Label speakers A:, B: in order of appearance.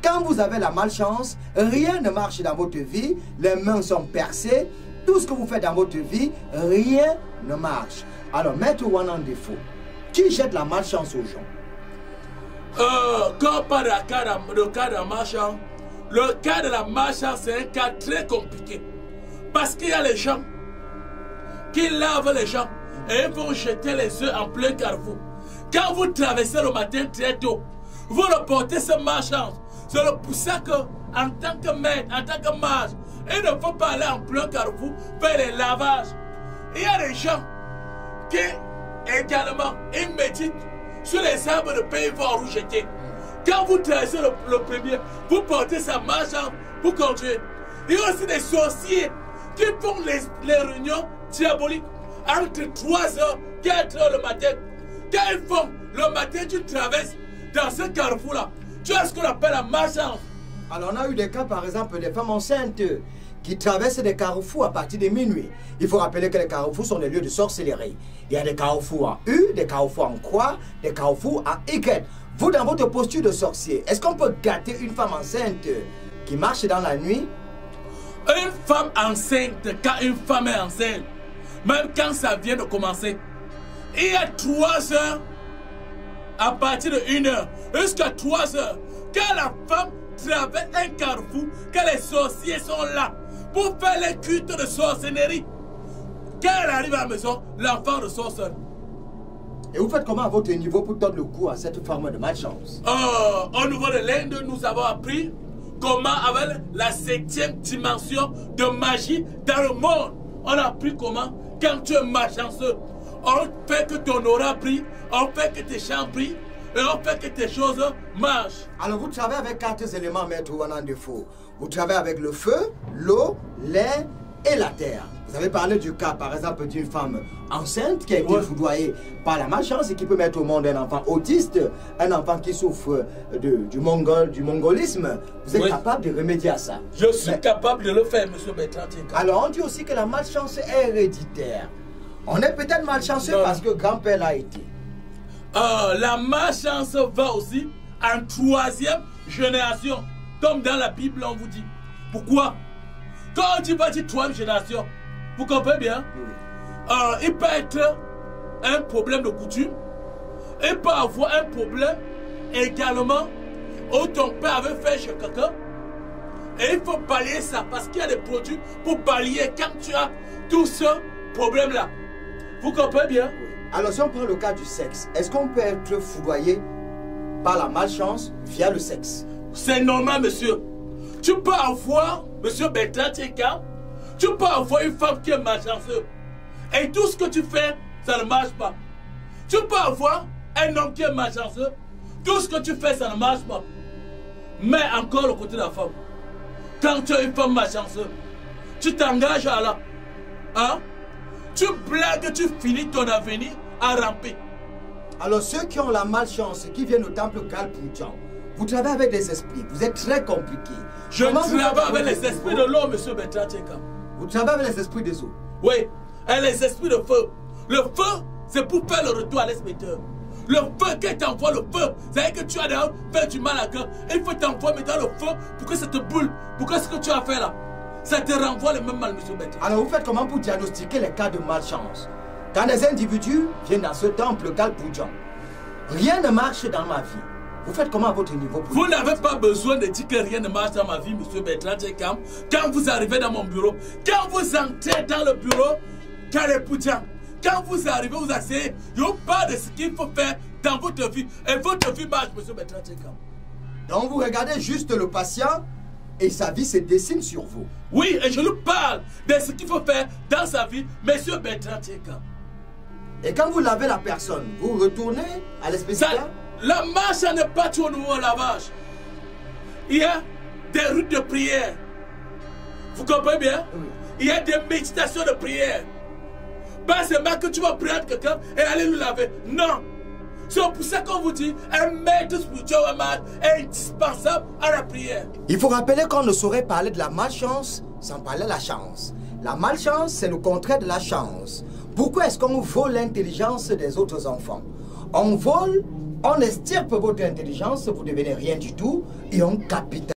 A: Quand vous avez la malchance, rien ne marche dans votre vie, les mains sont percées, tout ce que vous faites dans votre vie, rien ne marche. Alors, Maître Wanandefo, qui jette la malchance aux gens?
B: Quand on parle de cas de malchance, le cas de la malchance, c'est un cas très compliqué. Parce qu'il y a les gens qui lavent les gens et ils vont jeter les œufs en plein carrefour. Quand vous traversez le matin très tôt, vous reportez cette malchance. C'est pour ça que, en tant que maître, en tant que mage, il ne faut pas aller en plein carrefour faire les lavages. Il y a des gens qui, également, ils méditent sur les arbres de paix, ils vont en jeter. Quand vous traversez le premier, vous portez sa malchance pour continuer. Il y a aussi des sorciers qui font les réunions diaboliques entre 3h et 4h le matin. Quand ils font le matin, tu traverses dans ce carrefour-là. Tu as ce qu'on appelle la malchance.
A: Alors on a eu des cas par exemple des femmes enceintes qui traversent des carrefours à partir de minuit. Il faut rappeler que les carrefours sont des lieux de sorcellerie. Il y a des carrefours en U, des carrefours en croix, des carrefours en Y. Vous, dans votre posture de sorcier, est-ce qu'on peut gâter une femme enceinte qui marche dans la nuit?
B: Une femme enceinte, quand une femme est enceinte, même quand ça vient de commencer, il y a 3 heures, à partir de 1 heure, jusqu'à 3 heures, quand la femme traverse un carrefour, que les sorciers sont là pour faire les cultes de sorcellerie. Quand elle arrive à la maison, l'enfant ressort seul.
A: Et vous faites comment à votre niveau pour tordre le cou à cette forme de malchance?
B: Au niveau de l'Inde, nous avons appris comment, avec la 7e dimension de magie dans le monde, on a appris comment, quand tu es malchanceux, on fait que ton aura brille, on fait que tes champs brillent, et on fait que tes choses marchent.
A: Alors vous travaillez avec 4 éléments, Maître Wanandefo. Vous travaillez avec le feu, l'eau, l'air et la terre. Vous avez parlé du cas, par exemple, d'une femme enceinte qui a été foudroyée par la malchance et qui peut mettre au monde un enfant autiste, un enfant qui souffre du mongolisme. Vous êtes capable de remédier à ça?
B: Je suis capable de le faire, M. Bertrand.
A: Alors on dit aussi que la malchance est héréditaire. On est peut-être malchanceux parce que grand-père l'a été.
B: La malchance va aussi en 3e génération, comme dans la Bible on vous dit. Pourquoi? Quand on dit 3e génération, vous comprenez bien? Il peut être un problème de coutume, il peut avoir un problème également où ton père avait fait chez quelqu'un. Et il faut balayer ça parce qu'il y a des produits pour balayer quand tu as tout ce problème-là. Vous comprenez bien?
A: Alors si on prend le cas du sexe, est-ce qu'on peut être foudroyé par la malchance via le sexe?
B: C'est normal, monsieur. Tu peux avoir, monsieur Bertrand Tcheka, tu peux avoir une femme qui est malchanceuse. Et tout ce que tu fais, ça ne marche pas. Tu peux avoir un homme qui est malchanceux. Tout ce que tu fais, ça ne marche pas. Mais encore le côté de la femme. Quand tu es une femme malchanceuse, tu t'engages à là. Hein? Tu blagues, tu finis ton avenir à ramper.
A: Alors ceux qui ont la malchance, qui viennent au temple Galpoujan, vous travaillez avec des esprits, vous êtes très compliqué.
B: Je travaille avec les esprits de l'eau, M. Bertrand Tcheka.
A: Vous travaillez avec les esprits des eaux?
B: Oui, et les esprits de feu. Le feu, c'est pour faire le retour à l'inspecteur. Le feu, quand t'envoie le feu, c'est-à-dire que tu as d'ailleurs fait du mal à quelqu'un. Il faut t'envoyer dans le feu pour que ça te brûle, pour que ce que tu as fait là, ça te renvoie le même mal, M. Bertrand.
A: Alors vous faites comment pour diagnostiquer les cas de malchance? Quand des individus viennent dans ce temple Galpoujan, rien ne marche dans ma vie. Vous faites comment à votre niveau?
B: Vous n'avez pas besoin de dire que rien ne marche dans ma vie, M. Bertrand Tcheka. Quand vous arrivez dans mon bureau, quand vous entrez dans le bureau, Galpoujan, quand vous arrivez, vous asseyez, il n'y a pas de ce qu'il faut faire dans votre vie. Et votre vie marche, M. Bertrand Tcheka.
A: Donc vous regardez juste le patient et sa vie se dessine sur vous.
B: Oui, et je lui parle de ce qu'il faut faire dans sa vie, M. Bertrand Tcheka.
A: Et quand vous lavez la personne, vous retournez à l'espécial?
B: La marche n'est pas tout au nouveau lavage. Il y a des routes de prière. Vous comprenez bien? Oui. Il y a des méditations de prière. Pas seulement que tu vas prendre quelqu'un et aller lui laver. Non. C'est pour ça qu'on vous dit, un maître spirituel est indispensable à la prière.
A: Il faut rappeler qu'on ne saurait parler de la malchance sans parler de la chance. La malchance, c'est le contraire de la chance. Pourquoi est-ce qu'on vole l'intelligence des autres enfants? On vole On estirpe votre intelligence, vous devenez rien du tout et on capitalise.